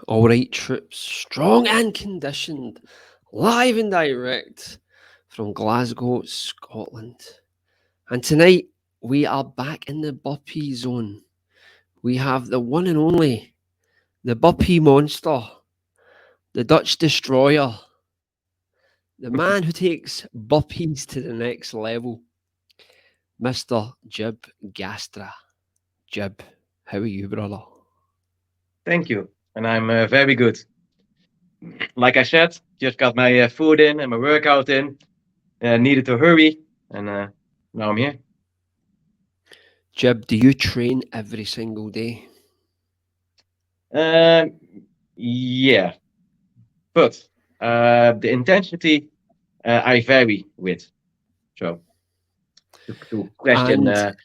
All right, troops, strong and conditioned, live and direct from Glasgow, Scotland. And tonight we are back in the burpee zone. We have the one and only, the burpee monster, the Dutch destroyer, the man who takes burpees to the next level, Mr. Tjibbe Gaastra. Jib, how are you, brother? Thank you. And I'm very good. Like I said, just got my food in and my workout in. Needed to hurry, and now I'm here. Jib, do you train every single day? Um, yeah, but the intensity I vary with. So to question, And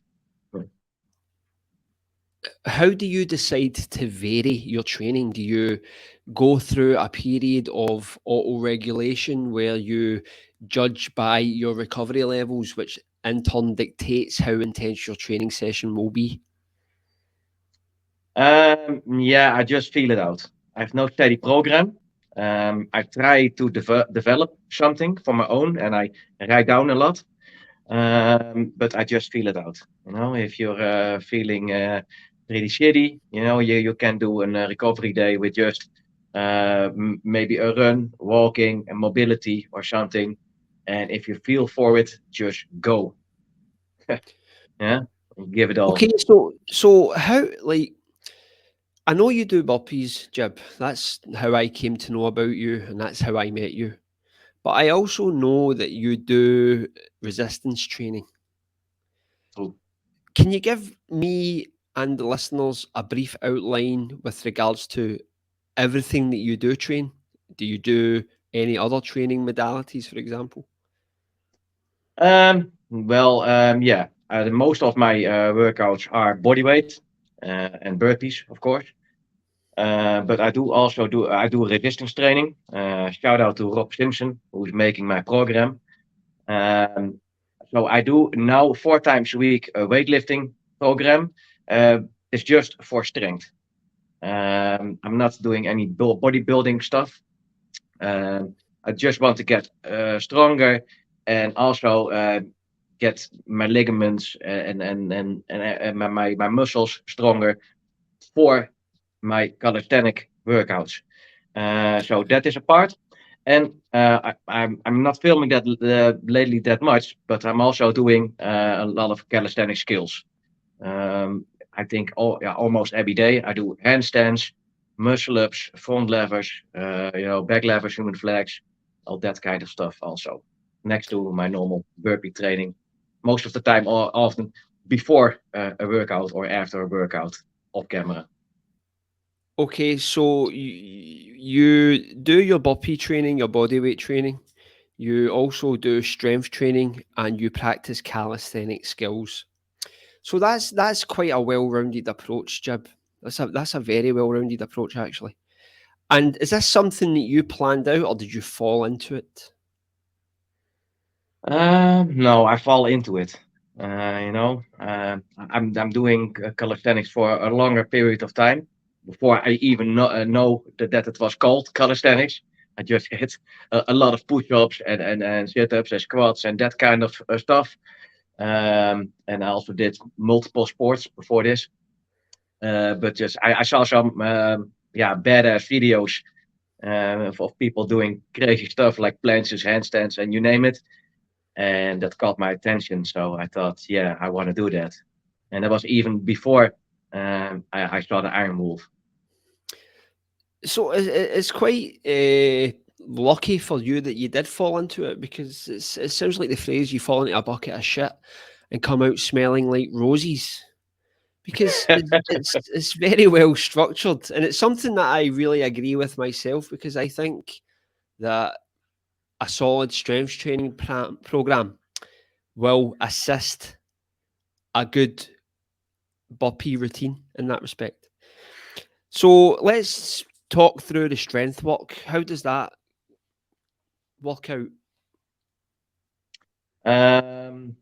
how do you decide to vary your training? Do you go through a period of auto regulation where you judge by your recovery levels, which in turn dictates how intense your training session will be? yeah, I just feel it out. I have no steady program. I try to develop something for my own, and I write down a lot. But I just feel it out. If you're feeling pretty shitty, you can do a recovery day with just maybe a run, walking, and mobility or something. And if you feel for it, just go. Yeah, give it all. Okay, so how like I know you do burpees, Jib. That's how I came to know about you, and that's how I met you. But I also know that you do resistance training. True. Can you give me and the listeners a brief outline with regards to everything that you do train? Do you do any other training modalities, for example? Well, yeah. Most of my workouts are body weight and burpees, of course. But I do resistance training. Shout out to Rob Simpson, who's making my program. Um, so I do now 4 times a week a weightlifting program. Uh, it's just for strength. I'm not doing any bodybuilding stuff. I just want to get stronger and also get my ligaments and my muscles stronger for my calisthenic workouts. So that is a part. And I'm not filming that lately that much, but I'm also doing a lot of calisthenic skills. I think yeah, almost every day I do handstands, muscle ups, front levers, back levers, human flex, all that kind of stuff. Also, next to my normal burpee training, most of the time, or often before a workout or after a workout, off camera. Okay, so you do your burpee training, your body weight training. You also do strength training, and you practice calisthenic skills. So that's quite a well-rounded approach, Jib. That's a very well-rounded approach, actually. And is this something that you planned out, or did you fall into it? No, I fall into it. I'm doing calisthenics for a longer period of time before I even know that it was called calisthenics. I just hit a lot of push-ups and sit-ups and squats and that kind of stuff. And I also did multiple sports before this. But just I saw some yeah, badass videos of people doing crazy stuff like planches, handstands, and you name it, and that caught my attention. So I thought, yeah, I want to do that. And that was even before I saw the Iron Wolf. So it's quite lucky for you that you did fall into it because it sounds like the phrase "you fall into a bucket of shit and come out smelling like roses." Because it's very well structured, and it's something that I really agree with myself. Because I think that a solid strength training program will assist a good burpee routine in that respect. So let's talk through the strength work. How does that work out? um,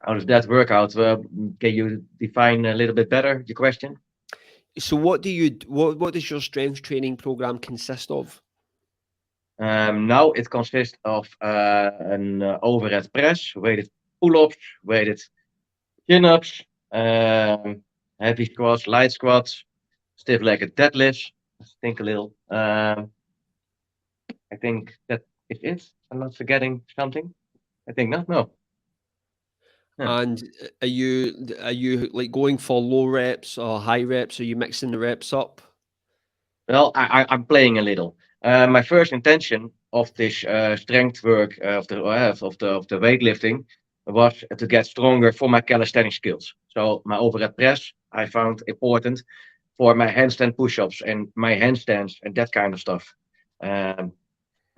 how does that work out? Can you define a little bit better your question? So what does your strength training program consist of? Now it consists of an overhead press, weighted pull-ups, weighted chin-ups, heavy squats, light squats, stiff-legged deadlifts. Let's think a little. I think that is it. I'm not forgetting something. I think not. No. Yeah. And are you like going for low reps or high reps? Are you mixing the reps up? Well, I'm playing a little. My first intention of this strength work of the weightlifting was to get stronger for my calisthenic skills. So my overhead press I found important for my handstand push-ups and my handstands and that kind of stuff. Um,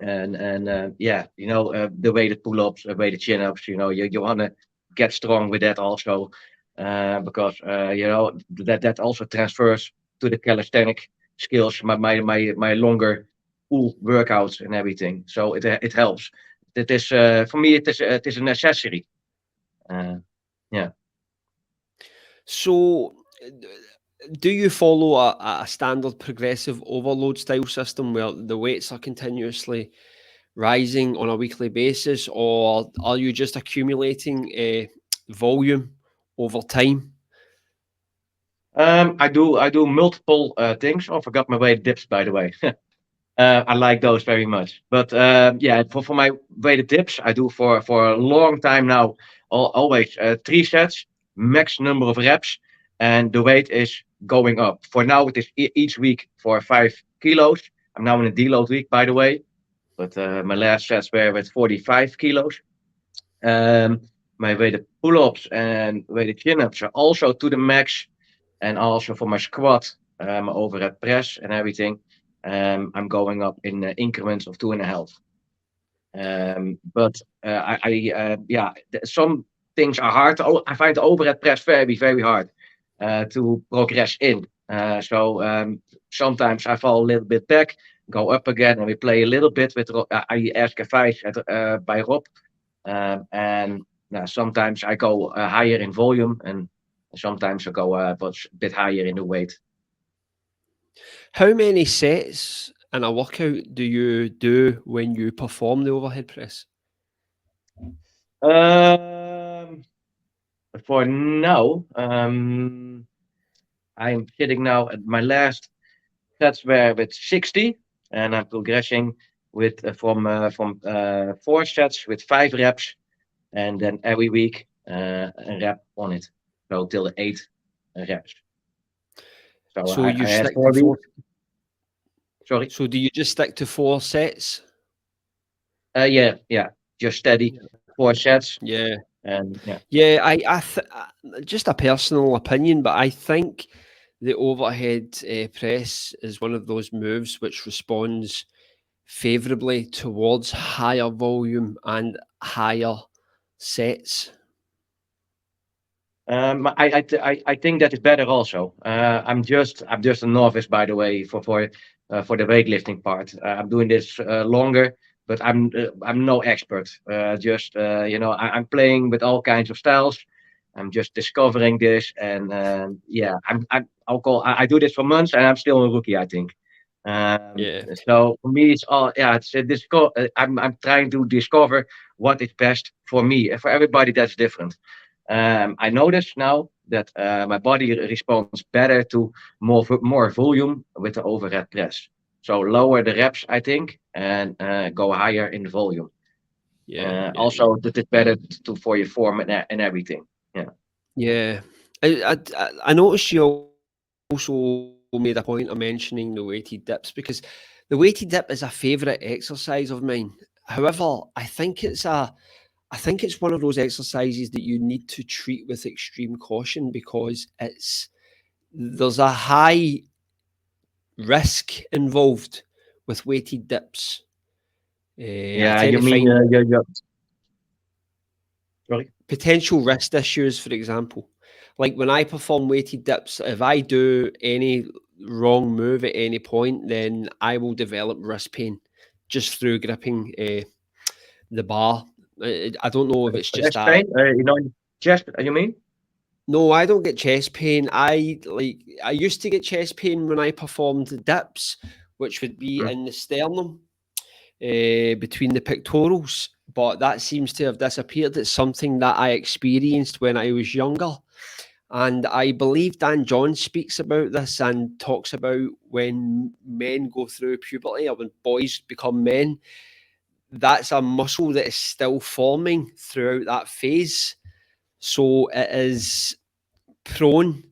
and yeah, the weighted pull-ups, weighted chin-ups. You want to get strong with that also, because that also transfers to the calisthenic skills, my longer pull workouts and everything. So it helps. It is for me. It is a necessity. Uh, yeah. So, do you follow a standard progressive overload style system where the weights are continuously rising on a weekly basis, or are you just accumulating volume over time? I do multiple things. Oh, I forgot my weight dips, by the way. I like those very much. But yeah, for my weighted dips, I do for a long time now, always 3 sets, max number of reps, and the weight is going up. For now, it is each week for 5 kilos. I'm now in a deload week, by the way, but my last sets were with 45 kilos. Um, my weighted pull-ups and weighted chin-ups are also to the max, and also for my squat, my overhead press and everything, I'm going up in increments of 2.5. But yeah, some things are hard. I find the overhead press very, very hard to progress in. So sometimes I fall a little bit back, go up again, and we play a little bit with. I ask advice by Rob, and sometimes I go higher in volume, and sometimes I go a bit higher in the weight. How many sets in a workout do you do when you perform the overhead press? Um, for now, I'm sitting now at my last sets were with 60, and I'm progressing with from 4 sets with 5 reps, and then every week a rep on it, so till 8 reps. So So I you had stick to 4 weeks. four. Sorry. So do you just stick to 4 sets? Yeah, just steady 4 sets, Yeah. and yeah. Yeah, just a personal opinion, but I think the overhead press is one of those moves which responds favorably towards higher volume and higher sets. I think that is better also. I'm just a novice, by the way, for the weightlifting part. I'm doing this longer, but I'm no expert. Just I'm playing with all kinds of styles. I'm just discovering this, and yeah, I do this for months, and I'm still a rookie, I think. Um, Yeah. so for me, it's all yeah. I'm trying to discover what is best for me. And for everybody, that's different. I notice now that my body responds better to more volume with the overhead press. So lower the reps, I think, and go higher in the volume. Yeah, yeah, yeah. Also, that is better for your form and everything. Yeah. Yeah. I noticed you also made a point of mentioning the weighted dips because the weighted dip is a favourite exercise of mine. However, I think it's one of those exercises that you need to treat with extreme caution because there's a high risk involved with weighted dips. I Yeah, tend you to mean find sorry? potential wrist issues, for example. Like when I perform weighted dips, if I do any wrong move at any point, then I will develop wrist pain just through gripping the bar. I don't know if it's just Chest a pain? In chest, you mean? No, I don't get chest pain. I used to get chest pain when I performed dips, which would be Mm. in the sternum, between the pectorals. But that seems to have disappeared. It's something that I experienced when I was younger. And I believe Dan John speaks about this and talks about when men go through puberty or when boys become men, that's a muscle that is still forming throughout that phase. So it is prone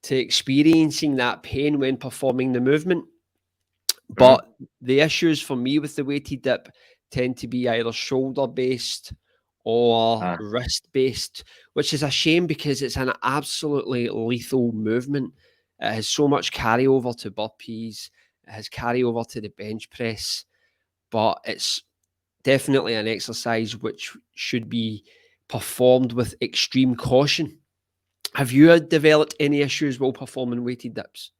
to experiencing that pain when performing the movement. Mhm. But the issues for me with the weighted dip tend to be either shoulder based or Ah, wrist based, which is a shame because it's an absolutely lethal movement. It has so much carryover to burpees, it has carryover to the bench press, but it's definitely an exercise which should be performed with extreme caution. Have you developed any issues while performing weighted dips?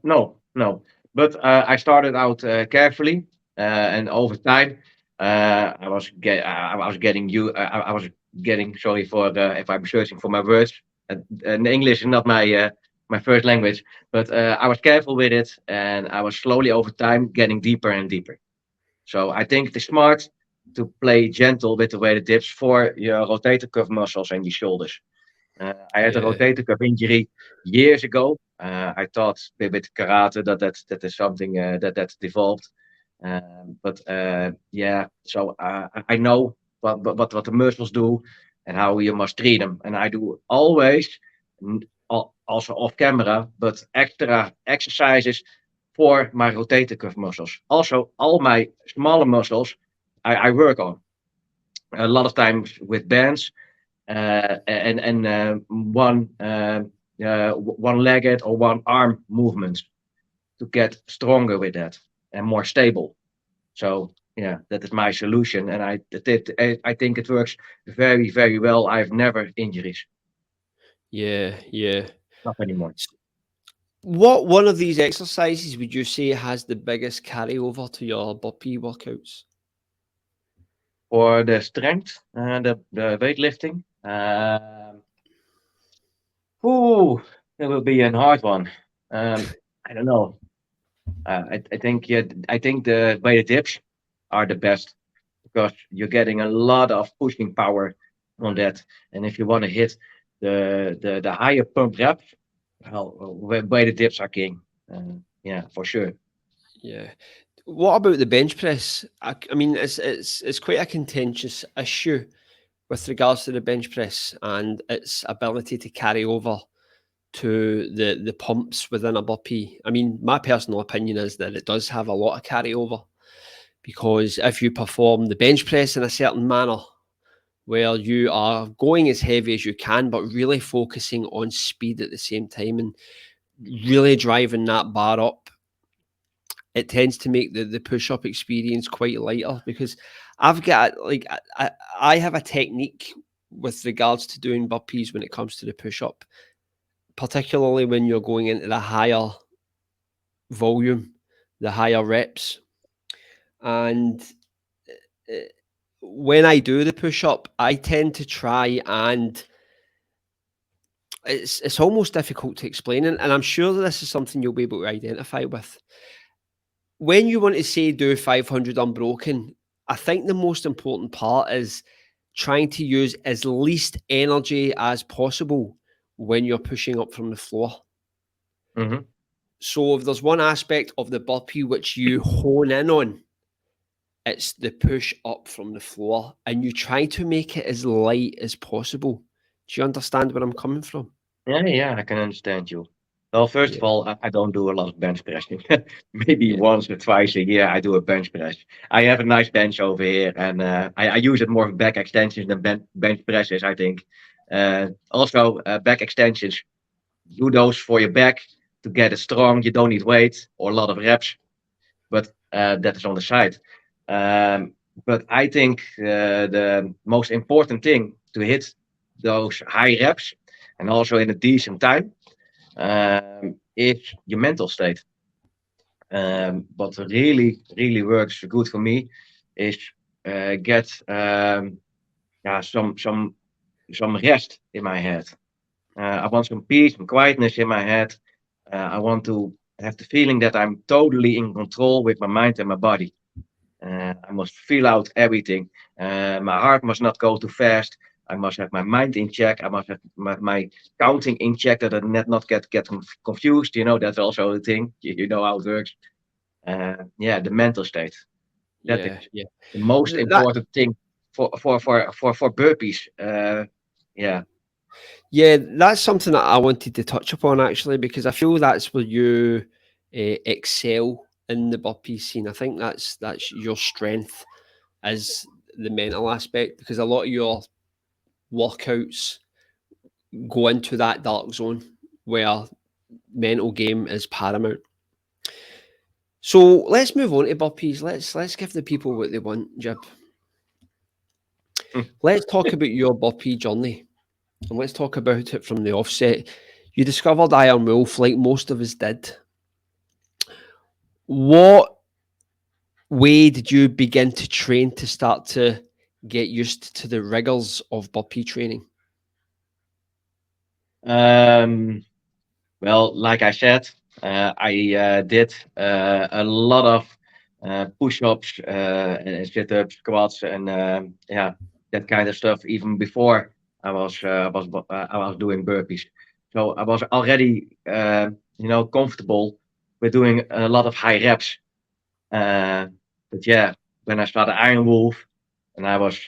no, no. But I started out carefully, and over time, I was getting you. I was getting, sorry for if I'm searching for my words. And English is not my first language, but I was careful with it, and I was slowly over time getting deeper and deeper. So I think it's smart to play gentle with the weighted dips for your rotator cuff muscles and your shoulders. I had a Yeah, rotator cuff injury years ago. I thought with karate that is something that's devolved. But yeah, so I know what the muscles do and how you must treat them. And I do always, also off camera, but extra exercises for my rotator cuff muscles. Also, all my smaller muscles I work on a lot of times with bands and one-legged or one arm movements to get stronger with that and more stable. So yeah, that is my solution, and I think it works very very well. I've never injuries, yeah, yeah. not anymore. What one of these exercises would you say has the biggest carryover to your burpee workouts? For the strength, the weightlifting, ooh, that will be a hard one. I don't know. I think yeah, I think the weighted dips are the best because you're getting a lot of pushing power on that. And if you want to hit the higher pump reps, well, weighted dips are king. Yeah, for sure. Yeah. What about the bench press? I mean, it's quite a contentious issue with regards to the bench press and its ability to carry over to the pumps within a burpee. I mean, my personal opinion is that it does have a lot of carryover because if you perform the bench press in a certain manner where you are going as heavy as you can, but really focusing on speed at the same time and really driving that bar up, it tends to make the push up experience quite lighter because I've got like I have a technique with regards to doing burpees when it comes to the push up, particularly when you're going into the higher volume, the higher reps. And uh, when I do the push up, I tend to try and it's almost difficult to explain, and I'm sure that this is something you'll be able to identify with. When you want to say do 500 unbroken, I think the most important part is trying to use as least energy as possible when you're pushing up from the floor. Hmm. So if there's one aspect of the burpee which you hone in on, it's the push up from the floor and you try to make it as light as possible. Do you understand where I'm coming from? Yeah, yeah, I can understand you. Well, first of Yeah, all, I don't do a lot of bench pressing. Maybe yeah, once or twice a year I do a bench press. I have a nice bench over here, and I use it more for back extensions than bench presses, I think. Also, back extensions, do those for your back to get it strong. You don't need weight or a lot of reps, but that is on the side. Um, but I think the most important thing to hit those high reps and also in a decent time is your mental state. What really, really works good for me is get yeah, some rest in my head. I want some peace, some quietness in my head. I want to have the feeling that I'm totally in control with my mind and my body. I must feel out everything. My heart must not go too fast. I must have my mind in check. I must have my counting in check that I not get confused. You know, that's also a thing. You know how it works. Yeah, the mental state. That Yeah, is yeah. the most That important thing for burpees. Yeah. Yeah, that's something that I wanted to touch upon actually, because I feel that's where you excel in the burpee scene. I think that's your strength is the mental aspect, because a lot of your workouts go into that dark zone where mental game is paramount. So let's move on to burpees. Let's give the people what they want, Jib. Let's talk about your burpee journey, and let's talk about it from the offset. You discovered Iron Wolf like most of us did. What way did you begin to train to start to get used to the rigors of burpee training? Um, Well, like I said, I did a lot of push-ups and sit-ups, squats, and yeah, that kind of stuff. Even before I was doing burpees, so I was already comfortable with doing a lot of high reps. Uh, but yeah, when I started Iron Wolf, and I was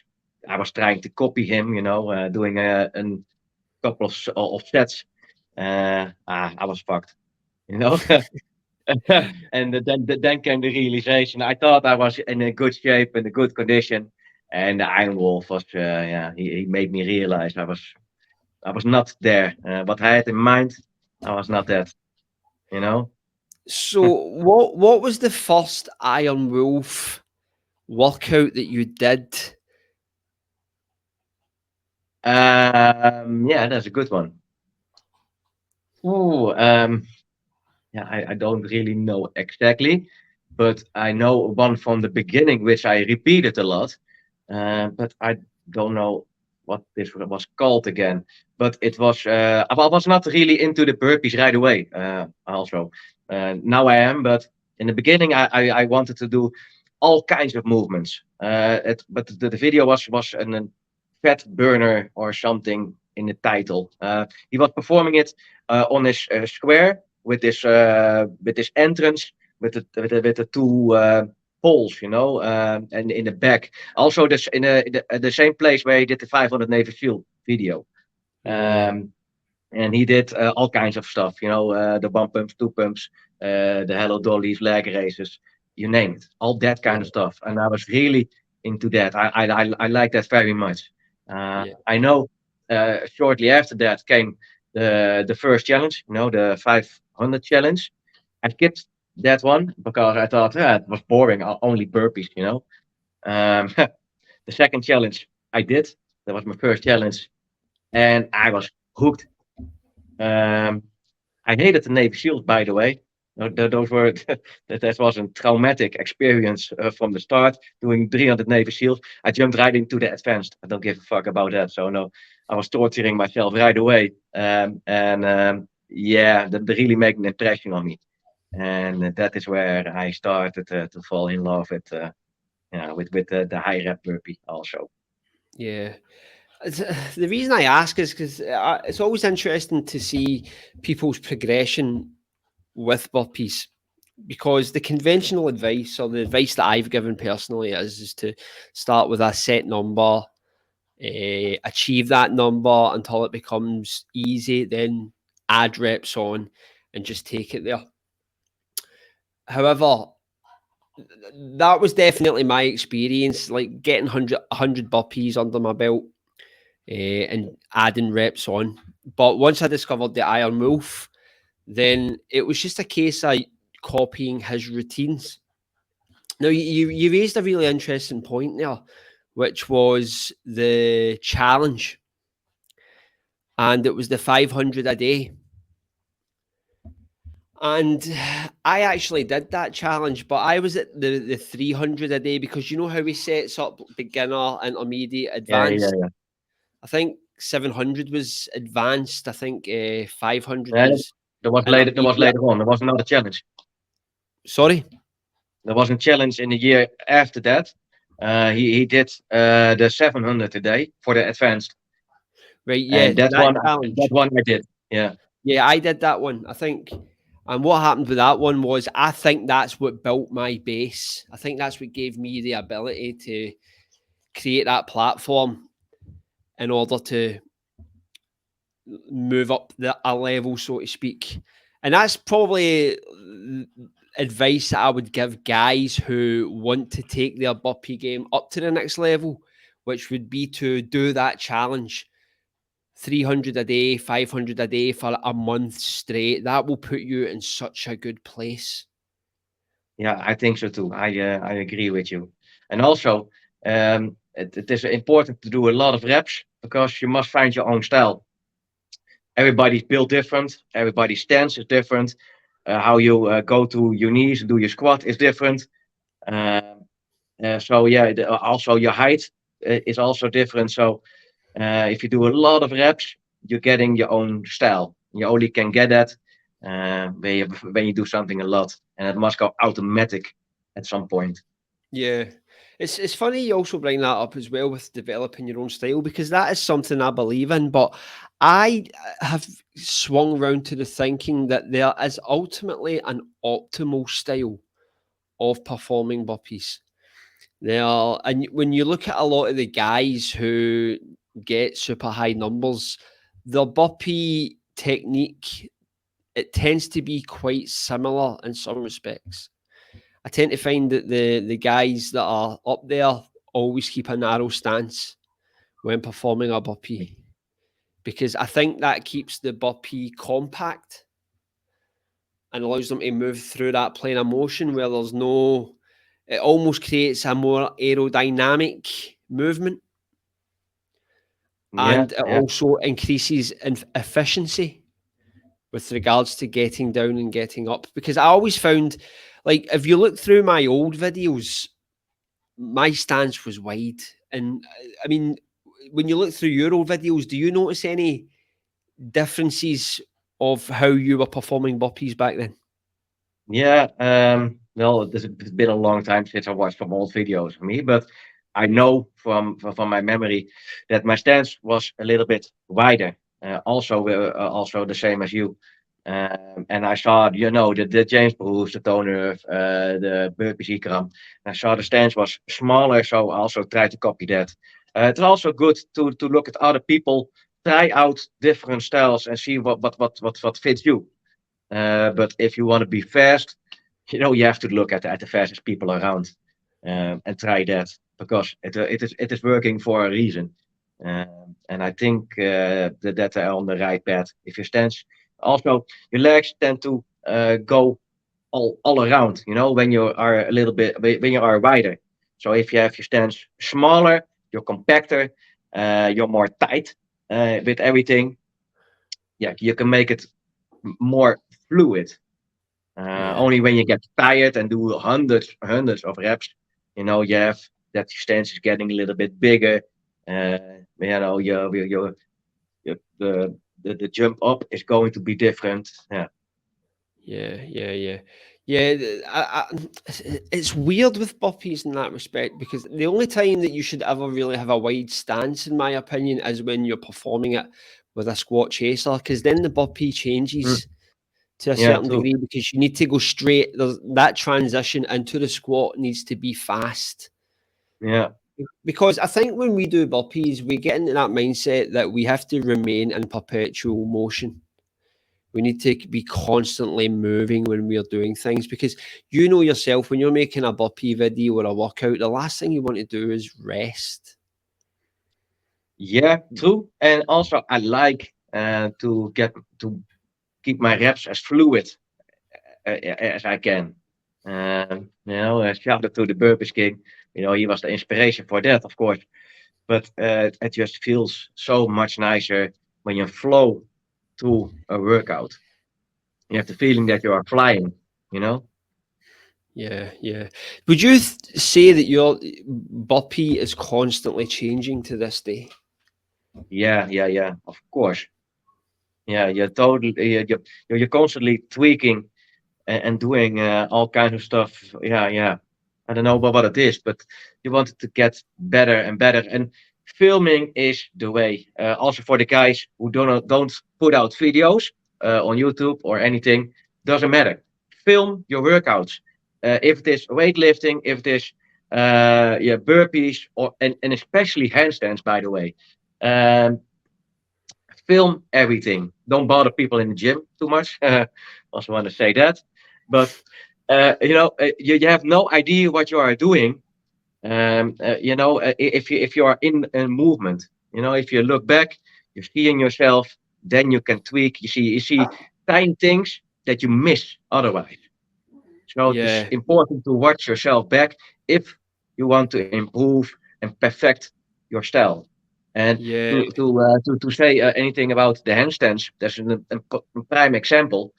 trying to copy him, doing a couple of sets. I was fucked, you know. And then came the realization. I thought I was in a good shape and a good condition, and the Iron Wolf was, yeah, he made me realize I was not there. What I had in mind, I was not that, you know. So what was the first Iron Wolf workout that you did? Yeah, that's a good one. Ooh, yeah, I don't really know exactly, but I know one from the beginning which I repeated a lot. But I don't know what this was called again. But it was I was not really into the burpees right away. Also, now I am, but in the beginning I wanted to do all kinds of movements. But the video was an fat burner or something in the title. He was performing it on his square with this entrance with the two poles, and in the back. Also, this in the same place where he did the 500 Navy SEAL video. Yeah, And he did all kinds of stuff, the one pumps, two pumps, the hello dollies, leg races, you name it, all that kind of yeah, stuff. And I was really into that. I like that very much. yeah, I know shortly after that came the first challenge, the 500 challenge. I skipped that one because I thought it was boring, only burpees. The second challenge I did, that was my first challenge, and I was hooked. Um, I hated the Navy SEALs, by the way. Those were that was a traumatic experience from the start. Doing 300 Navy SEALs, I jumped right into the advanced. I don't give a fuck about that. So no, I was torturing myself right away. And yeah, that really made an impression on me. And that is where I started to fall in love with the high rep burpee also. yeah. The reason I ask is because it's always interesting to see people's progression with burpees, because the conventional advice, or the advice that I've given personally, is to start with a set number, achieve that number until it becomes easy, then add reps on and just take it there. However, that was definitely my experience, like getting 100 burpees under my belt, and adding reps on. But once I discovered the Iron Wolf, then it was just a case of copying his routines. Now, you raised a really interesting point there, which was the challenge, and it was the 500 a day. And I actually did that challenge, but I was at the 300 a day, because you know how he sets up beginner, intermediate, Yeah, yeah, advanced. yeah. I think 700 was advanced. I think 500 Yeah, was there was intermediate. later on. There was another challenge. Sorry? There was a challenge in the year after that. He did the 700 a day for the advanced, Right, yeah, and that that one challenge. I did. Yeah. Yeah, I did that one, I think. And what happened with that one was I think that's what built my base. I think that's what gave me the ability to create that platform in order to move up a level, so to speak. And that's probably advice that I would give guys who want to take their burpee game up to the next level, which would be to do that challenge 300 a day, 500 a day for a month straight. That will put you in such a good place. Yeah, I think so too. I agree with you. And also, it is important to do a lot of reps because you must find your own style. Everybody's built different. Everybody's stance is different. How you go to your knees, do your squat is different. Um, so yeah, also your height is also different. So if you do a lot of reps, you're getting your own style. You only can get that when you do something a lot, and it must go automatic at some point. Yeah. It's funny you also bring that up as well with developing your own style because that is something I believe in. But I have swung round to the thinking that there is ultimately an optimal style of performing burpees. There, and when you look at a lot of the guys who get super high numbers, their burpee technique, it tends to be quite similar in some respects. I tend to find that the guys that are up there always keep a narrow stance when performing a burpee because I think that keeps the burpee compact and allows them to move through that plane of motion where there's no. It almost creates a more aerodynamic movement, Yeah, and it yeah, also increases in efficiency with regards to getting down and getting up. Because I always found, like, if you look through my old videos, my stance was wide. And I mean, when you look through your old videos, do you notice any differences of how you were performing burpees back then? yeah. Well, it's been a long time since I watched some old videos of me, but I know from my memory that my stance was a little bit wider. Also the same as you. And I saw, the James Bruce, the toner, the Burpees Ikram. I saw the stance was smaller, so I also tried to copy that. It's also good to look at other people, try out different styles, and see what fits you. But if you want to be fast, you have to look at the fastest people around, and try that because it is working for a reason. And I think that they're on the right path. If your stance, also your legs tend to go all around. When you are a little bit when you are wider. So if you have your stance smaller, you're compacter, you're more tight with everything. Yeah, you can make it more fluid. Yeah. Only when you get tired and do hundreds of reps, you have that your stance is getting a little bit bigger. Your the jump up is going to be different. Yeah, Yeah. It's weird with burpees in that respect because the only time that you should ever really have a wide stance, in my opinion, is when you're performing it with a squat chaser because then the burpee mm, changes to a yeah, certain true. degree because you need to go straight. That transition into the squat needs to be fast. Yeah, Because I think when we do burpees, we get into that mindset that we have to remain in perpetual motion. We need to be constantly moving when we are doing things because you know yourself when you're making a burpee video or a workout, the last thing you want to do is rest. yeah, true. And also, I like to keep my reps as fluid as I can. Shout out to the Burpees King. He was the inspiration for that, of course. But it just feels so much nicer when you flow through a workout. You have the feeling that you are flying, you know? Yeah. Would you say that your burpee is constantly changing to this day? Yeah. Of course. Yeah, you're totally. You're constantly tweaking and doing all kinds of stuff. Yeah. I don't know what it is, but you want it to get better and better. And filming is the way. Also for the guys who don't put out videos on YouTube or anything, doesn't matter. Film your workouts. If it is weightlifting, if it is yeah, burpees, and especially handstands, by the way. Um, Film everything. Don't bother people in the gym too much. Also want to say that. But you have no idea what you are doing. If you are in a movement, if you look back, you're seeing yourself. Then you can tweak. You see tiny things that you miss otherwise. So it is Yeah, important to watch yourself back if you want to improve and perfect your style. And yeah, to say anything about the handstands, there's a prime example.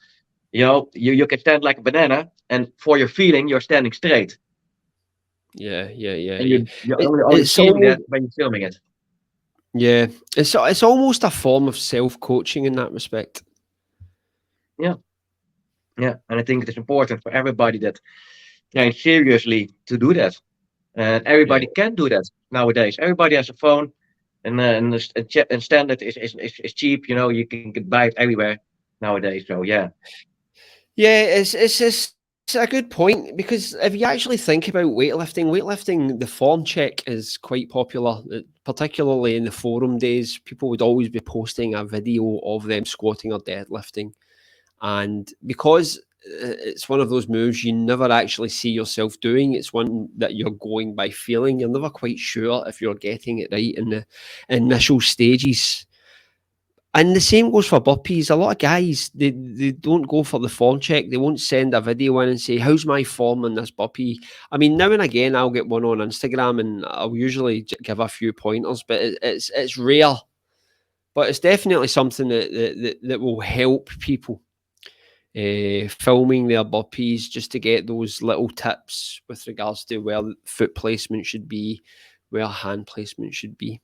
You can stand like a banana, and for your feeling, you're standing straight, and yeah. you're only It's seeing almost that when you're filming it. yeah, it's almost a form of self coaching in that respect. Yeah, yeah. And I think it is important for everybody that tries seriously to do that. And Yeah, everybody can do that nowadays. Everybody has a phone, and standard is cheap. You can buy it everywhere nowadays. So yeah, yeah. It's a good point because if you actually think about weightlifting, the form check is quite popular, particularly in the forum days. People would always be posting a video of them squatting or deadlifting. And because it's one of those moves you never actually see yourself doing, it's one that you're going by feeling. You're never quite sure if you're getting it right in the initial stages. And the same goes for burpees. A lot of guys, they don't go for the form check. They won't send a video in and say, "How's my form on this burpee?" I mean, now and again, I'll get one on Instagram, and I'll usually give a few pointers, but it's rare. But it's definitely something that will help people filming their burpees just to get those little tips with regards to where foot placement should be, where hand placement should be.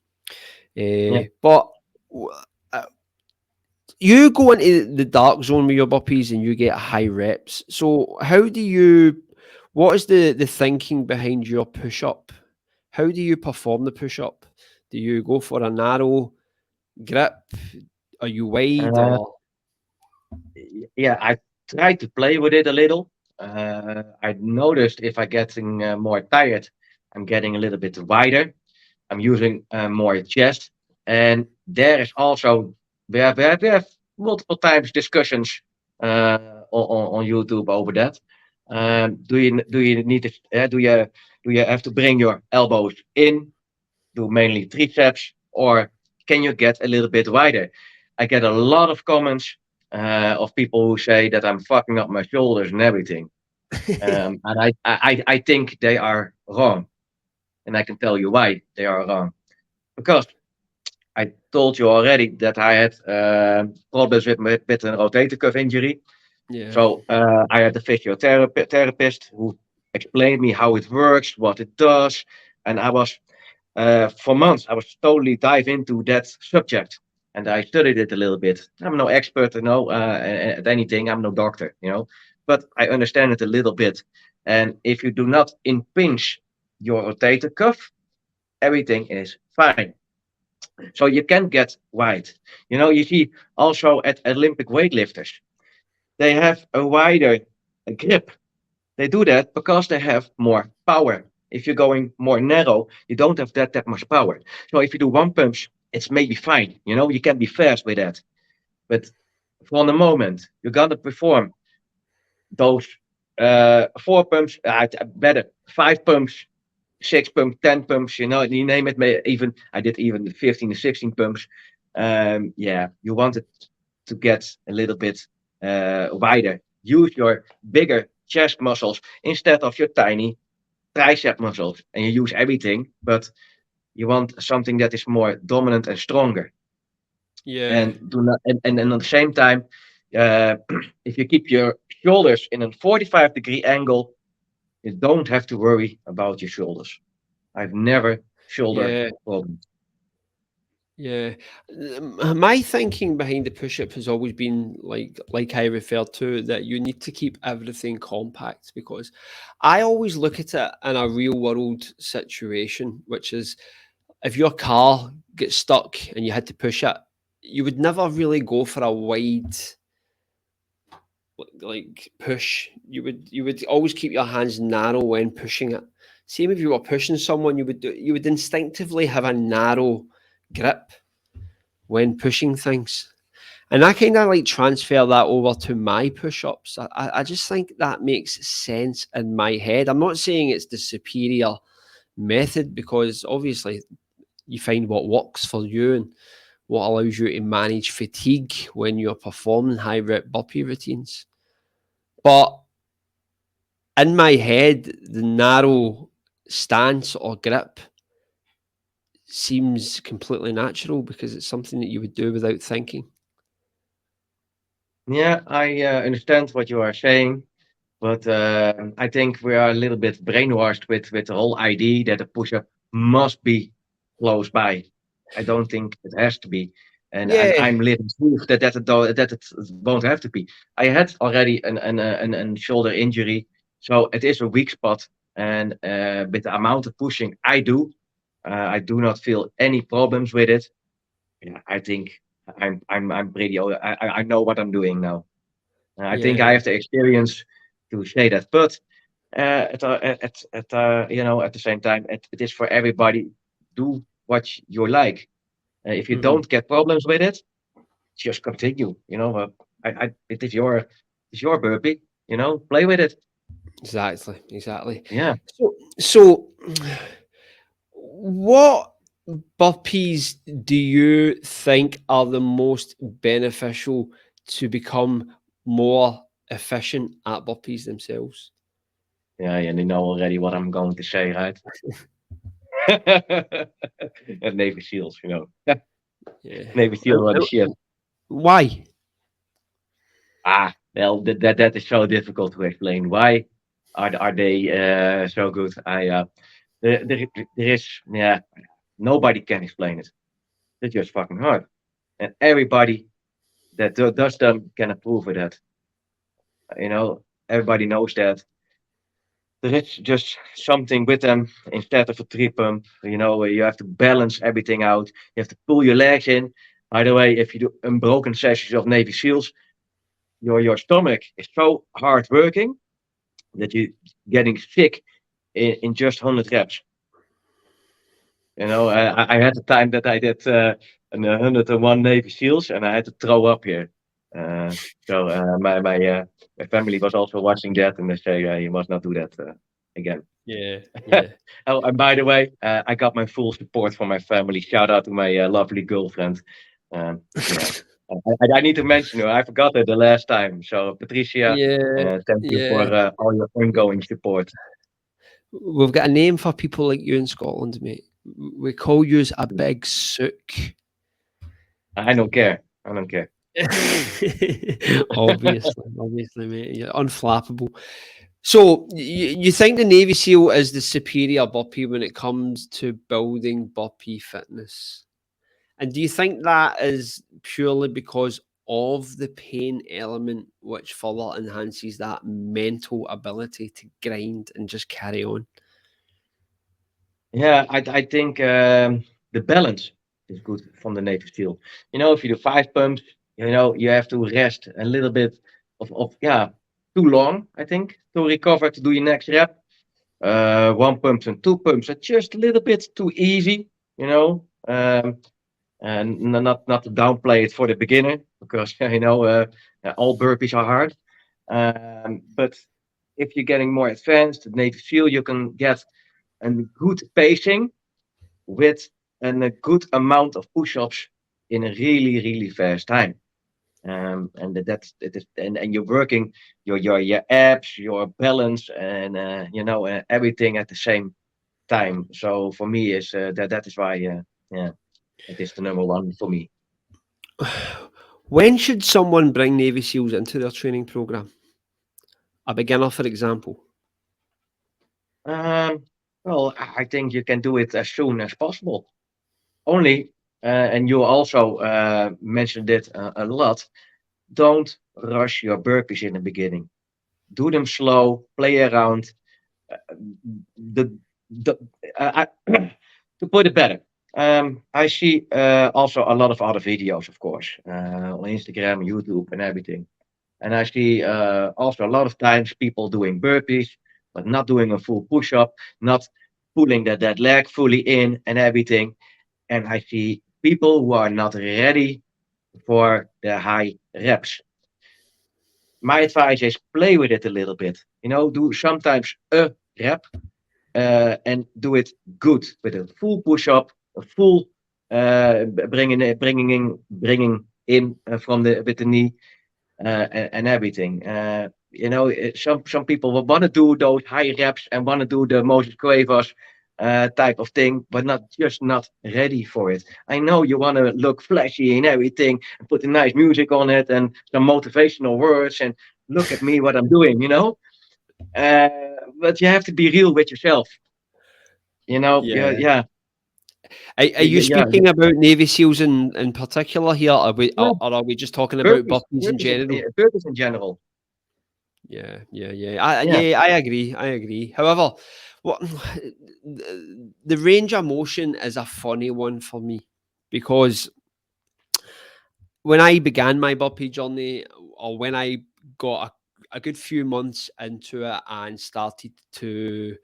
yeah. But uh, you go into the dark zone with your burpees and you get high reps. So how do you? What is the thinking behind your push up? How do you perform the push up? Do you go for a narrow grip? Are you wide Uh, or? yeah, I try to play with it a little. I noticed if I getting more tired, I'm getting a little bit wider. I'm using more chest, and there is also we have multiple times discussions on YouTube over that. Do you need to do you have to bring your elbows in, do mainly triceps, or can you get a little bit wider? I get a lot of comments of people who say that I'm fucking up my shoulders and everything, and I think they are wrong, and I can tell you why they are wrong. Because I told you already that I had problems with a rotator cuff injury. Yeah, So I had a physiotherapist who explained me how it works, what it does, and I was for months I was totally dive into that subject, and I studied it a little bit. I'm no expert, at anything. I'm no doctor, but I understand it a little bit. And if you do not impinge your rotator cuff, everything is fine. So you can get wide. You see also at Olympic weightlifters, they have a wider grip. They do that because they have more power. If you're going more narrow, you don't have that much power. So if you do one punch, it's maybe fine. You can be fast with that. But for the moment, you're gonna perform those four pumps, better five pumps, six pumps, 10 pumps. You name it. Even I did even 15 to 16 pumps. Yeah, you want it to get a little bit wider. Use your bigger chest muscles instead of your tiny tricep muscles, and you use everything, but you want something that is more dominant and stronger. yeah, And do not, and at the same time, uh, if you keep your shoulders in a 45-degree angle, you don't have to worry about your shoulders. I've never shoulder yeah. problems. Yeah. My thinking behind the push-up has always been like I referred to, that you need to keep everything compact, because I always look at it in a real world situation, which is if your car gets stuck and you had to push it, you would never really go for a wide like push. You would always keep your hands narrow when pushing it. Same if you were pushing someone, you would instinctively have a narrow grip when pushing things. And I kind of like transfer that over to my push ups. I just think that makes sense in my head. I'm not saying it's the superior method, because obviously you find what works for you and what allows you to manage fatigue when you're performing high rep burpee routines. But in my head, the narrow stance or grip seems completely natural because it's something that you would do without thinking. Yeah, I understand what you are saying, but I think we are a little bit brainwashed with the whole idea that a push-up must be close by. I don't think it has to be, and Yeah. I'm living proof that it won't have to be. I had already an shoulder injury, so it is a weak spot, and with the amount of pushing I do not feel any problems with it. Yeah, I think I'm pretty. I know what I'm doing now. I think Yeah. I have the experience to say that. But at the same time, it is for everybody. Do what you like. If you Mhm. don't get problems with it, just continue. It's your burpee. Play with it. Exactly, exactly. Yeah, So what burpees do you think are the most beneficial to become more efficient at burpees themselves? yeah, and you know already what I'm going to say, right? And Navy SEALs, Yeah. Navy Uh, SEAL are the uh, shit. Why? Well, that is so difficult to explain. Why are they so good? There is nobody can explain it. They're just fucking hard, and everybody that does them can approve of that. Everybody knows that there is just something with them instead of a tree pump. You have to balance everything out. You have to pull your legs in. By the way, if you do unbroken sessions of Navy SEALs, your stomach is so hard working that you're getting sick in just 100 reps. I had a time that I did an 101 Navy SEALs and I had to throw up here. Uh, my family was also watching that and they say you must not do that again. Yeah, yeah. Oh, and by the way, I got my full support from my family. Shout out to my lovely girlfriend. Yeah, I need to mention her. I forgot her the last time. So Patricia, Yeah, thank you for yeah. all your ongoing support. We've got a name for people like you in Scotland, mate. We call yous a big sook. I don't care. I don't care. Obviously, mate. You're unflappable. So you think the Navy SEAL is the superior burpee when it comes to building burpee fitness? And do you think that is purely because of the pain element, which further enhances that mental ability to grind and just carry on? Yeah, I think the balance is good from the native steel. If you do 5 pumps, you have to rest a little bit of too long, I think, to recover to do your next rep. 1 pumps and 2 pumps are just a little bit too easy, and not to downplay it for the beginner because all burpees are hard. But if you're getting more advanced, native steel, you can get a good pacing with a good amount of push-ups in a really really fast time. And that's it is, and you're working your abs, your balance, and everything at the same time. So for me, is that is why yeah, it is the number one for me. When should someone bring Navy SEALs into their training program? A beginner, for example. Um, well, I think you can do it as soon as possible. Only and you also mentioned it a lot. Don't rush your burpees in the beginning. Do them slow, play around. The the to put it better. I see also a lot of other videos, of course, on Instagram, YouTube, and everything. And I see also a lot of times people doing burpees, but not doing a full push up, not pulling that leg fully in and everything. And I see people who are not ready for the high reps. My advice is play with it a little bit. Do sometimes a rep and do it good with a full push up, a full bringing in from the with the knee and everything. Some people will want to do those high reps and want to do the Moses Cuevas type of thing, but not ready for it. I know you want to look flashy and everything, and put the nice music on it and some motivational words and look at me what I'm doing. Uh, but you have to be real with yourself. Yeah. Yeah, Are you yeah, speaking about Navy SEALs in particular here? yeah. Or are we just talking about burpees in general? Burpees in general. Yeah. Yeah, I agree. However, what the range of motion is a funny one for me, because when I began my burpee journey, or when I got a good few months into it and started to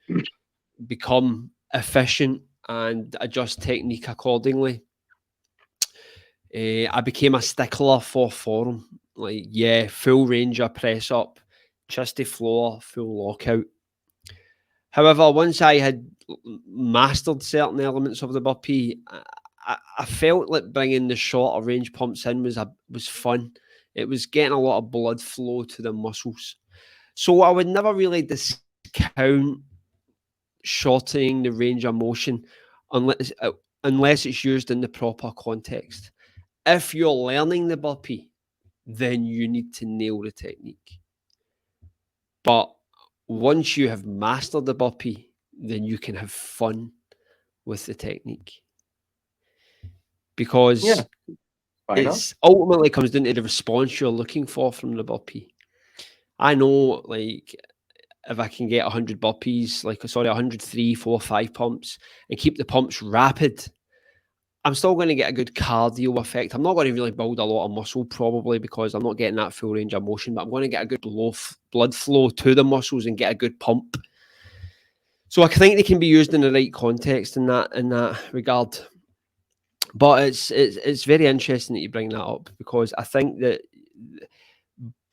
become efficient and adjust technique accordingly, I became a stickler for form. Like, yeah, full range of press up, chest to floor, full lockout. However, once I had mastered certain elements of the burpee, I felt like bringing the shorter range pumps in was fun. It was getting a lot of blood flow to the muscles. So I would never really discount shortening the range of motion unless it's used in the proper context. If you're learning the burpee, then you need to nail the technique. But once you have mastered the burpee, then you can have fun with the technique, yeah. because Why not? it's ultimately comes down to the response you're looking for from the burpee. I know, like, if I can get 100 burpees, 100, 3, 4, 5 pumps, and keep the pumps rapid, I'm still going to get a good cardio effect. I'm not going to really build a lot of muscle, probably, because I'm not getting that full range of motion, but I'm going to get a good blood flow to the muscles and get a good pump. So I think they can be used in the right context in that regard. But it's very interesting that you bring that up, because I think that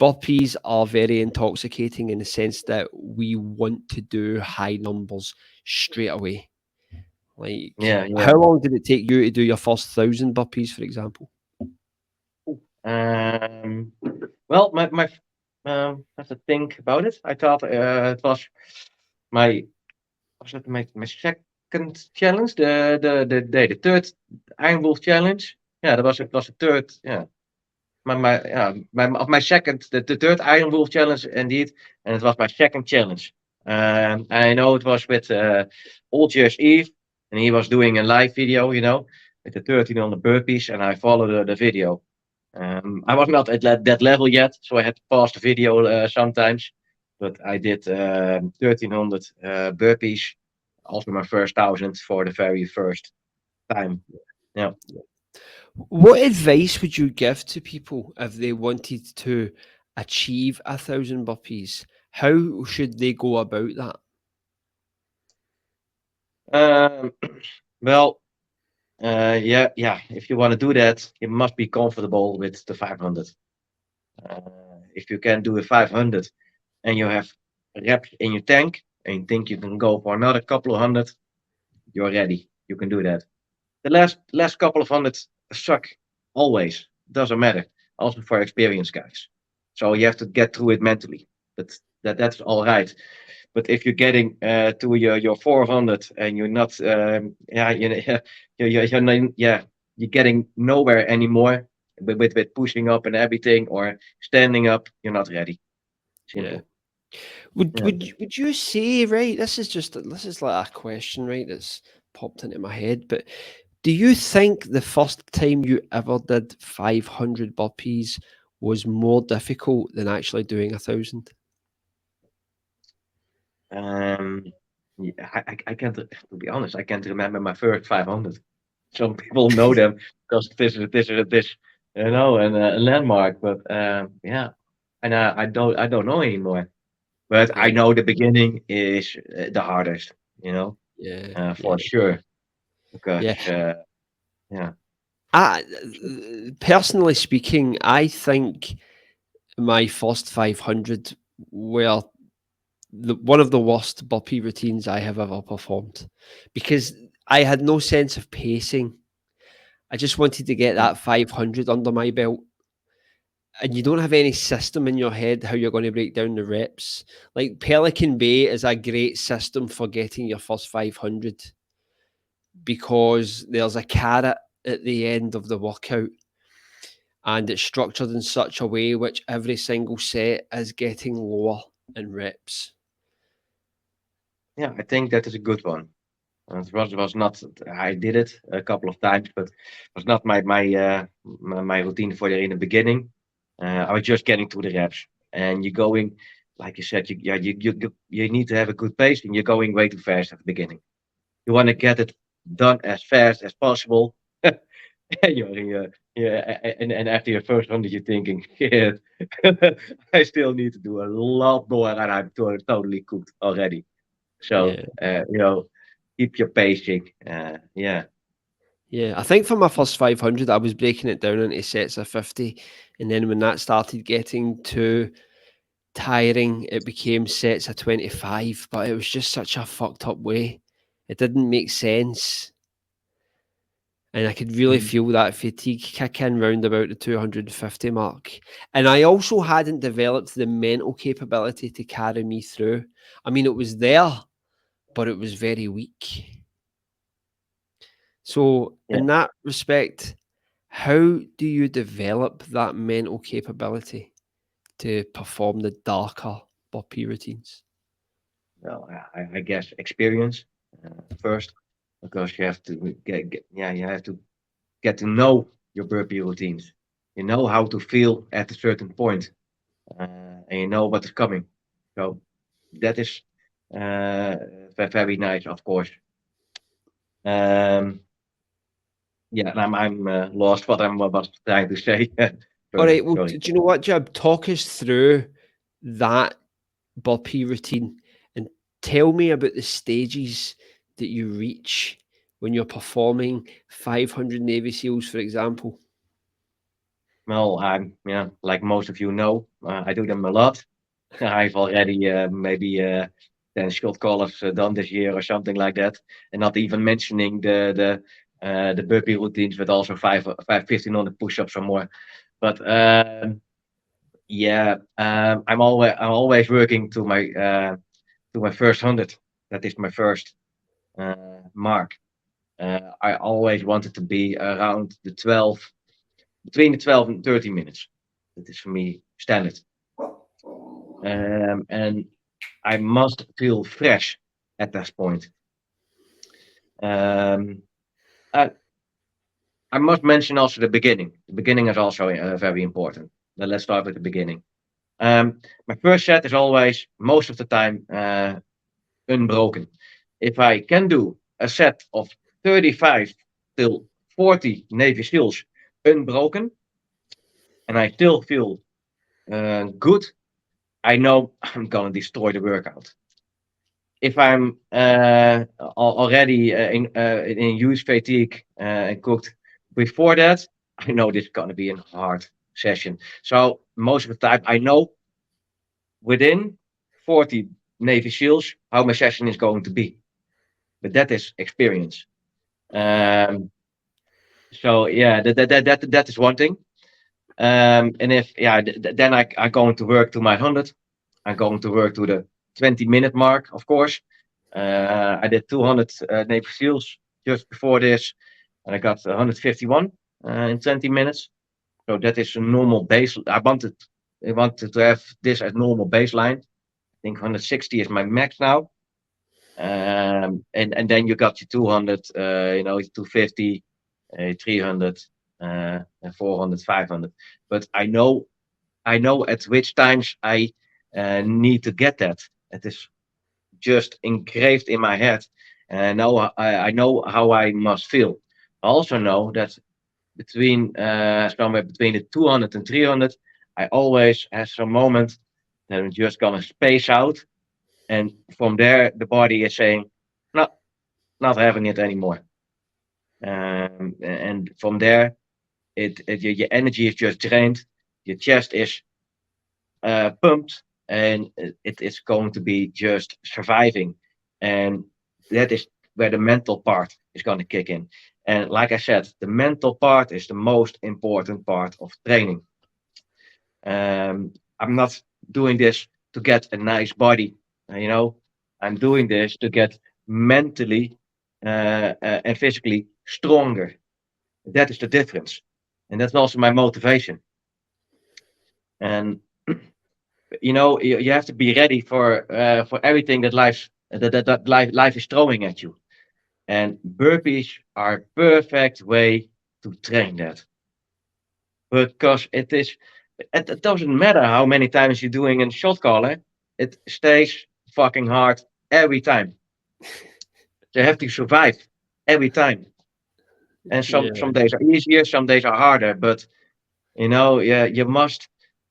burpees are very intoxicating in the sense that we want to do high numbers straight away. Like, Yeah, how long did it take you to do your first 1,000 burpees, for example? Um, well, have to think about it. I thought it was my my second challenge, the third Iron Wolf challenge. Yeah, that was the third. Yeah, my second, the third Iron Wolf challenge indeed, and it was my second challenge. I know it was with Old Year's Eve, and he was doing a live video, with the 13 on the burpees, and I followed the video. I was not at that level yet, so I had to pause the video sometimes. But I did 1,300 burpees, also my first 1,000 for the very first time. Yeah. What advice would you give to people if they wanted to achieve 1,000 burpees? How should they go about that? Um, well, yeah. If you want to do that, you must be comfortable with the 500. If you can do a 500 and you have reps in your tank and you think you can go for another couple of hundred, you're ready. You can do that. The last couple of hundred suck always. Doesn't matter. Also for experienced guys. So you have to get through it mentally. But that's all right. But if you're getting to your 400 and you're not, you're getting nowhere anymore with pushing up and everything or standing up, you're not ready. Yeah. Simple. Would you say, right? This is like a question, right? That's popped into my head. But Do you think the first time you ever did 500 burpees was more difficult than actually doing 1,000? Um, yeah, I can't, to be honest, I can't remember my first 500. Some people know them because this, a landmark. But yeah, and I don't know anymore. But I Yeah, know the beginning is the hardest, yeah, for yeah, sure. Because yeah. yeah, I, personally speaking, I think my first 500 were one of the worst burpee routines I have ever performed because I had no sense of pacing. I just wanted to get mm, that 500 under my belt. And you don't have any system in your head how you're going to break down the reps. Like Pelican Bay is a great system for getting your first 500 because there's a carrot at the end of the workout and it's structured in such a way which every single set is getting lower in reps. yeah, I think that is a good one. It was not. I did it a couple of times, but it was not my routine for in the beginning. I was just getting to the reps, and you're going, like you said, you need to have a good pace, and you're going way too fast at the beginning. You want to get it done as fast as possible. And after your first 100, you're thinking, shit, I still need to do a lot more, and I'm totally cooked already. So, Yeah. keep your pacing. Yeah. Yeah. I think for my first 500, I was breaking it down into sets of 50. And then when that started getting too tiring, it became sets of 25. But it was just such a fucked up way. It didn't make sense. And I could really Mhm. feel that fatigue kick in round about the 250 mark. And I also hadn't developed the mental capability to carry me through. I mean, it was there, but it was very weak. So, Yeah. in that respect, how do you develop that mental capability to perform the darker burpee routines? Well, I guess experience first, because you have to you have to get to know your burpee routines. You know how to feel at a certain point, and you know what is coming. So that is very nice, of course. Um, yeah, and I'm lost what I was trying to say. All Sorry, right. Well, sorry. do you know what, Jab? Talk us through that burpee routine and tell me about the stages that you reach when you're performing 500 Navy SEALs, for example. Well, like most of you know, I do them a lot. I've already maybe 10 shot callers done this year or something like that, and not even mentioning the burpee routines, but also 1500 push-ups or more. But yeah, I'm always working to my first 100. That is my first mark. I always wanted to be around between the 12 and 30 minutes. That is for me standard. And I must feel fresh at this point. Um, I, I must mention also the beginning. The beginning is also very important. Now let's start with the beginning. My first set is always, most of the time, unbroken. If I can do a set of 35 till 40 Navy SEALs unbroken, and I still feel good, I know I'm gonna destroy the workout. If I'm already in huge fatigue and cooked before that, I know this is gonna be a hard session. So most of the time, I know within 40 Navy SEALs how my session is going to be. But that is experience. Um, so yeah, that is one thing. And if then I going to work to my 100. I'm going to work to the 20-minute mark, of course. I did 200 Navy SEALs just before this, and I got 151 in 20 minutes. So that is a normal base. I wanted to have this as normal baseline. I think 160 is my max now. And then you got your 200, 250. a 300, 400, 500. But I know at which times I need to get that. It is just engraved in my head, and I know how I must feel. I also know that somewhere between the 200 and 300, I always have some moment that I'm just gonna space out, and from there the body is saying, "No, not having it anymore." And from there, your energy is just drained, your chest is pumped, and it is going to be just surviving, and that is where the mental part is going to kick in. And like I said, the mental part is the most important part of training. I'm not doing this to get a nice body, you know. I'm doing this to get mentally and physically stronger. That is the difference, and that's also my motivation. And you have to be ready for everything that life is throwing at you. And burpees are a perfect way to train that, because it doesn't matter how many times you're doing a shot caller, it stays fucking hard every time. You have to survive every time. And some Yeah, days are easier, some days are harder, but yeah, you must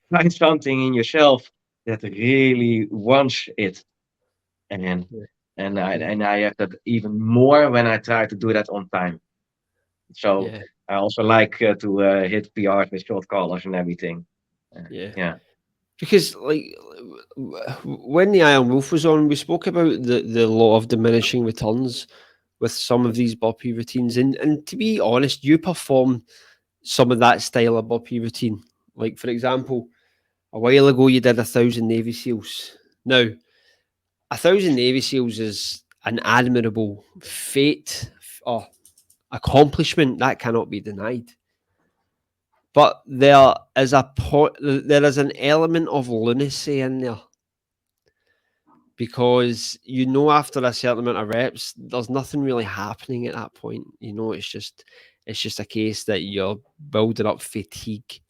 find something in yourself that really wants it. And yeah, and I have that even more when I try to do that on time. So yeah, I also like to hit PRs with short callers and everything. yeah. Yeah, Because like when the Iron Wolf was on, we spoke about the law of diminishing returns with some of these burpee routines, and to be honest, you perform some of that style of burpee routine. Like for example, a while ago you did 1,000 Navy SEALs. Now, 1,000 Navy SEALs is an admirable fate or accomplishment that cannot be denied. But there is an element of lunacy in there because after a certain amount of reps, there's nothing really happening at that point. It's just a case that you're building up fatigue.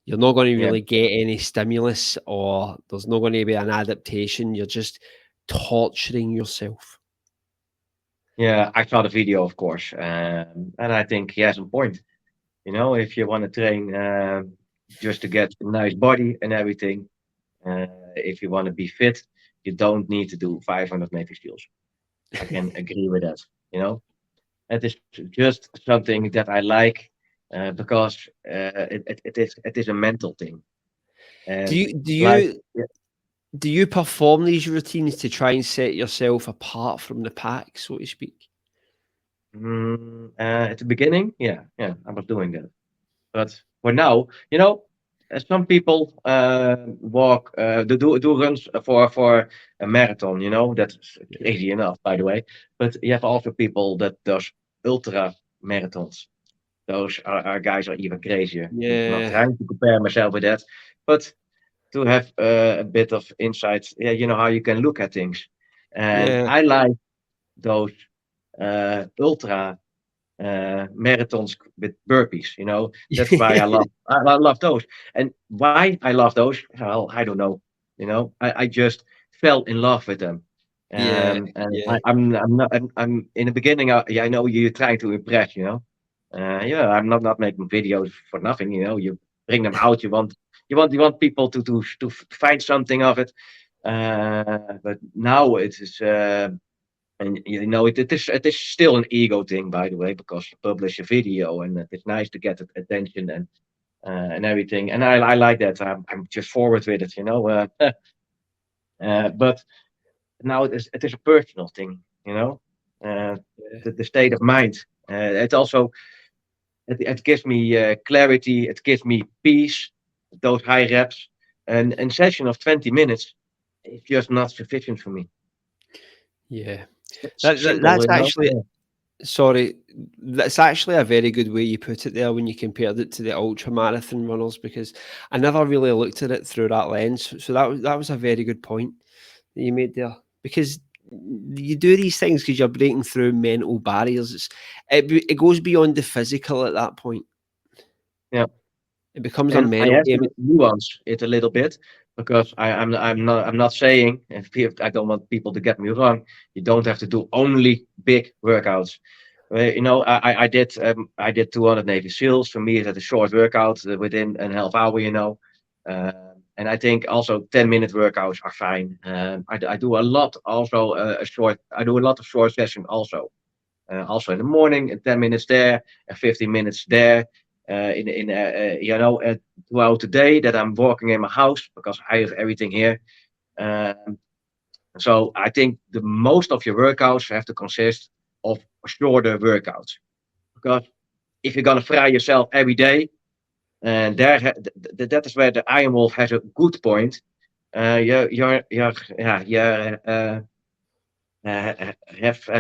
You're not going to yeah, really get any stimulus, or there's not going to be an adaptation. You're just torturing yourself. yeah. I saw the video, of course, and I think he has a point. If you want to train just to get a nice body and everything, if you want to be fit, you don't need to do 500 Navy SEALs. I can agree with that. You know, it is just something that I like because it is a mental thing. Do And you do like, you yeah, do you perform these routines to try and set yourself apart from the pack, so to speak? at the beginning, yeah, I was doing that. But for now, some people walk, do runs for a marathon. That's Yeah. crazy enough, by the way. But you have also people that does ultra marathons. Those are guys are even crazier. I'm not Yeah. trying to compare myself with that, but to have a bit of insight, yeah, how you can look at things. And Yeah. I like those ultra marathons with burpees. That's why I love those. And why I love those? Well, I don't know. I just fell in love with them. Yeah. And Yeah. I'm not. I'm in the beginning. Yeah, I know you're trying to impress. Yeah, I'm not making videos for nothing. You bring them out. You want people to find something of it. But now it is. And it is still an ego thing, by the way, because you publish a video and it's nice to get attention and everything. And I like that. I'm just forward with it. But now it is a personal thing. Uh, Yeah. the state of mind. It also it gives me clarity. It gives me peace. Those high reps. And a session of 20 minutes is just not sufficient for me. Yeah. It's That, that simple, that's actually Yeah. sorry. That's actually a very good way you put it there when you compared it to the ultra marathon runners, because I never really looked at it through that lens. So that was a very good point that you made there, because you do these things because you're breaking through mental barriers. It goes beyond the physical at that point. Yeah. It becomes a And I mental have game. to nuance it a little bit because I'm not saying, I don't want people to get me wrong. You don't have to do only big workouts. I did 200 Navy SEALs. For me, it's a short workout within a half hour. And I think also 10-minute workouts are fine. I do a lot also I do a lot of short session also. Also in the morning, 10 minutes there, and 15 minutes there. Throughout the day that I'm walking in my house because I have everything here. Um, so I think the most of your workouts have to consist of shorter workouts because if you're gonna fry yourself every day, and that is where the Iron Wolf has a good point. Have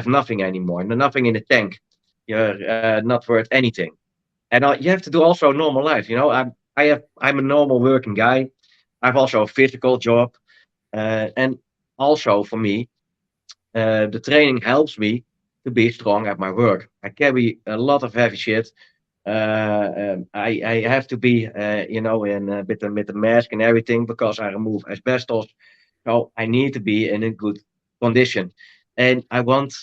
nothing anymore, nothing in the tank. You're not worth anything, and you have to do also a normal life. I'm a normal working guy. I've also a physical job, and also for me, the training helps me to be strong at my work. I carry a lot of heavy shit. I have to be, in with the mask and everything because I remove asbestos. So I need to be in a good condition, and I want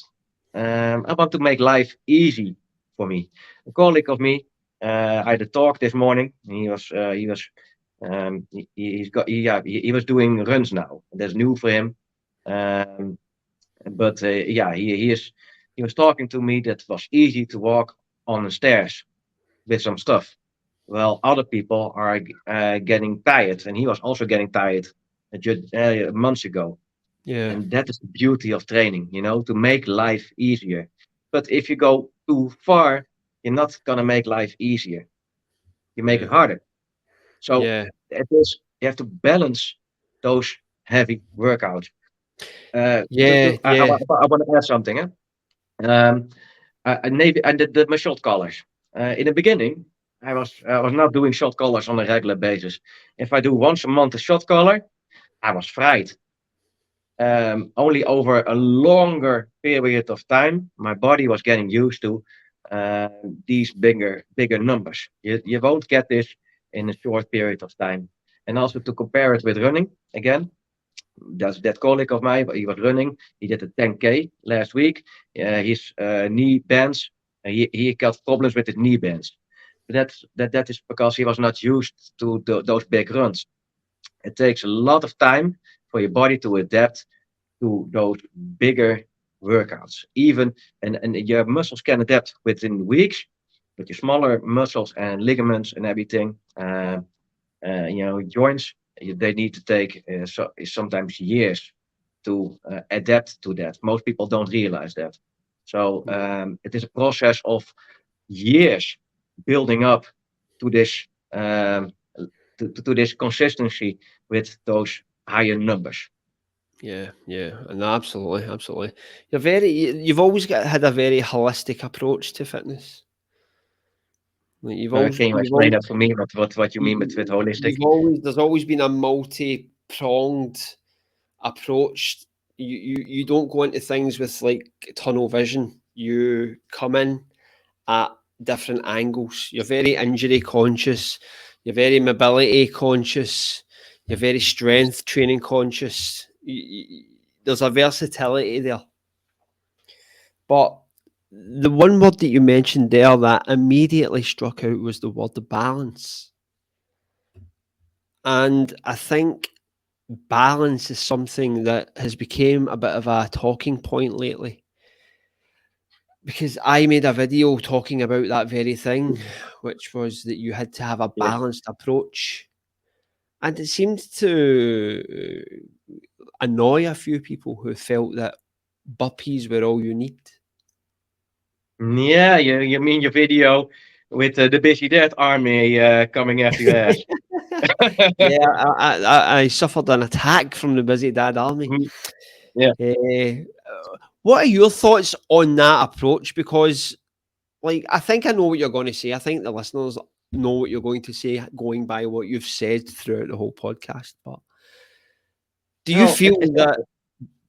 to make life easy for me. A colleague of me, I had a talk this morning. He was doing runs now. That's new for him. Um, but yeah, he was talking to me that it was easy to walk on the stairs with some stuff. Well, other people are getting tired, and he was also getting tired months ago. Yeah, And that is the beauty of training, to make life easier. But if you go too far, you're not gonna make life easier. You make it yeah, harder. So yeah, you have to balance those heavy workouts. yeah, yeah, I want to add something. Um, Navy and my shot collars. In the beginning, I was not doing shot collars on a regular basis. If I do once a month a shot collar, I was fried. Only over a longer period of time, my body was getting used to uh, these bigger numbers. You won't get this in a short period of time. And also to compare it with running again, that's that colleague of mine, he was running. He did a 10K last week. His knee bends. He got problems with his knee bends. That is because he was not used to those big runs. It takes a lot of time for your body to adapt to those bigger workouts. And your muscles can adapt within weeks, but your smaller muscles and ligaments and everything, joints, they need to take sometimes years to adapt to that. Most people don't realize that. So it is a process of years building up to this um, to this consistency with those higher numbers. yeah, and absolutely, absolutely. You've always had a very holistic approach to fitness. Like Can you explain that for me? What you mean with holistic? there's always been a multi-pronged approach. You don't go into things with like tunnel vision. You come in at different angles. You're very injury conscious. You're very mobility conscious. You're very strength training conscious. There's a versatility there. But the one word that you mentioned there that immediately struck out was the word balance. And I think balance is something that has become a bit of a talking point lately. Because I made a video talking about that very thing, which was that you had to have a Yes. balanced approach. And it seemed to annoy a few people who felt that burpees were all you need. Yeah, you mean your video with the busy dead army coming after your ass? Yeah, I suffered an attack from the busy dad army. Mhm. Yeah. What are your thoughts on that approach? Because, like, I think I know what you're going to say. I think the listeners know what you're going to say, going by what you've said throughout the whole podcast. But do you No, feel that?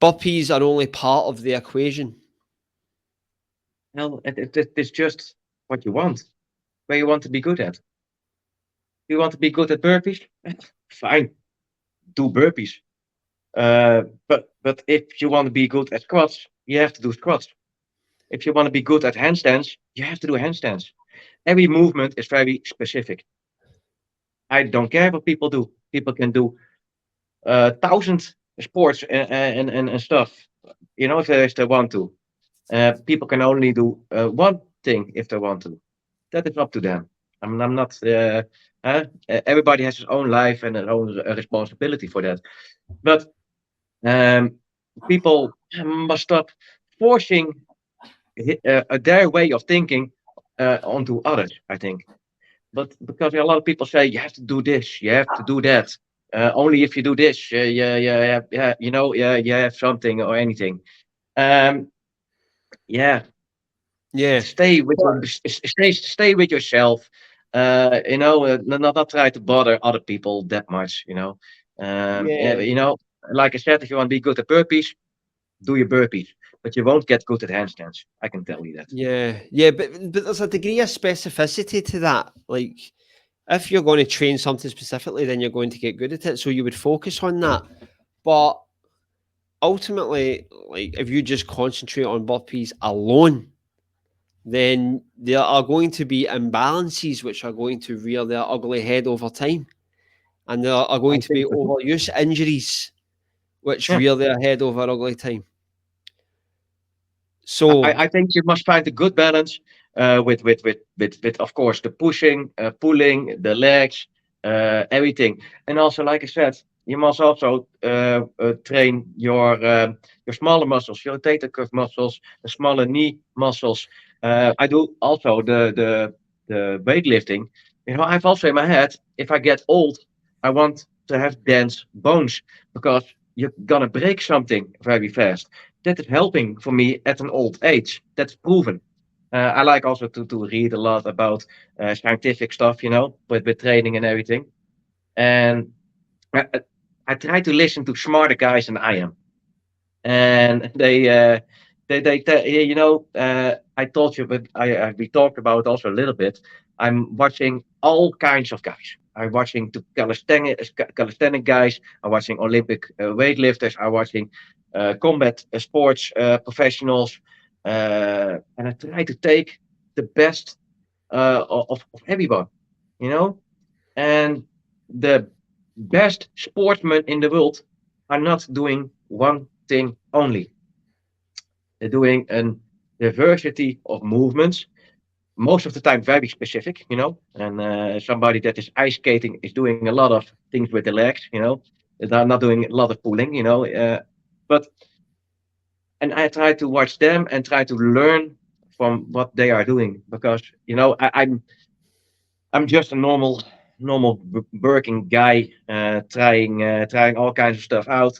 Burpees are only part of the equation. Well, it's just what you want, where you want to be good at. You want to be good at burpees? Fine, do burpees. But if you want to be good at squats, you have to do squats. If you want to be good at handstands, you have to do handstands. Every movement is very specific. I don't care what people do. People can do thousand sports and stuff. If they want to. People can only do one thing if they want to. That is up to them. I'm not. Everybody has his own life and their own responsibility for that. But um, people must stop forcing their way of thinking onto others, I think. But because a lot of people say you have to do this, you have to do that. Only if you do this, you have something or anything. Um, yeah, Yeah. stay with stay with yourself. Not try to bother other people that much. Yeah. Like I said, if you want to be good at burpees, do your burpees, but you won't get good at handstands. I can tell you that. Yeah, but there's a degree of specificity to that. Like, if you're going to train something specifically, then you're going to get good at it. So you would focus on that. But ultimately, like, if you just concentrate on burpees alone, then there are going to be imbalances which are going to rear their ugly head over time. And there are going I to be think so. overuse injuries which Yeah. rear their head over ugly time. So I think you must find a good balance with of course the pushing, pulling, the legs, everything, and also like I said, you must also train your smaller muscles, your rotator cuff muscles, the smaller knee muscles. I do also the weightlifting. I've also in my head, if I get old, I want to have dense bones because you're gonna break something very fast. That is helping for me at an old age. That's proven. I like also to read a lot about scientific stuff, with training and everything. And I, I I try to listen to smarter guys than I am. And I told you, but we talked about also a little bit. I'm watching all kinds of guys. I'm watching the calisthenic guys. I'm watching Olympic weightlifters. I'm watching combat sports professionals, and I try to take the best of everyone. You know, and the best sportsmen in the world are not doing one thing only. They're doing a diversity of movements, most of the time very specific, And somebody that is ice skating is doing a lot of things with the legs, They're not doing a lot of pulling, But and I try to watch them and try to learn from what they are doing because I'm just a normal working guy, trying all kinds of stuff out,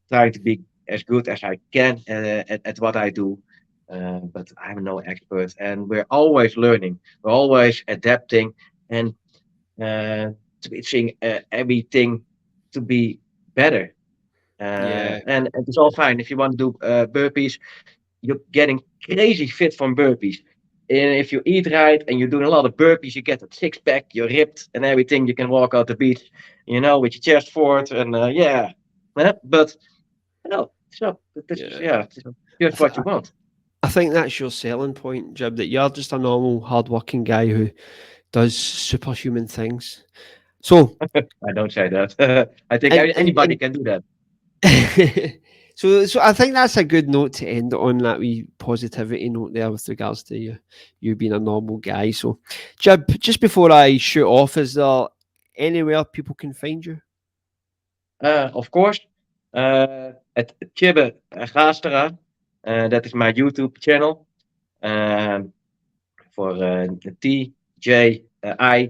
trying to be as good as I can at what I do. But I'm no expert, and we're always learning. We're always adapting and switching everything to be better. yeah, And it's all fine if you want to do burpees. You're getting crazy fit from burpees. And if you eat right and you're doing a lot of burpees, you get a six pack, you're ripped and everything. You can walk out the beach, with your chest forward, and yeah. But so this is yeah. this is I, just th- what you want. I think that's your selling point, Jib, that you're just a normal, hardworking guy who does superhuman things. So, I don't say that. I think and, and, anybody and can do that. so I think that's a good note to end on, that wee positivity note there with regards to you being a normal guy. So, Jib, just before I shoot off, is there anywhere people can find you? Of course, at Tjibbe Gaastra. That is my YouTube channel. Um, for TJIBBA, GAASTR RA.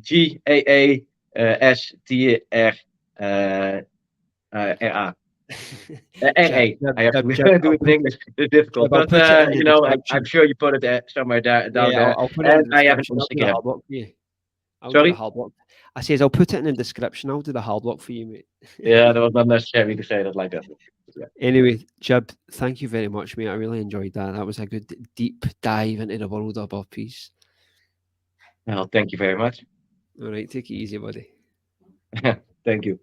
Jib, RA. Jib, I have Jib, to Jib, do it in English. It's difficult, Jib, I'll but put it in the I'm description. sure you put it somewhere down Yeah, there. I'll put it in And the I have an description. I'll do the Instagram. hard work for you. I'll do the Sorry. hard work. I says I'll put it in the description. I'll do the hard work for you, mate. Yeah, that was not necessary to say that like that. Yeah. Anyway, Jib, thank you very much, mate. I really enjoyed that. That was a good deep dive into the world of burpees. Well, thank you very much. All right, take it easy, buddy. Thank you.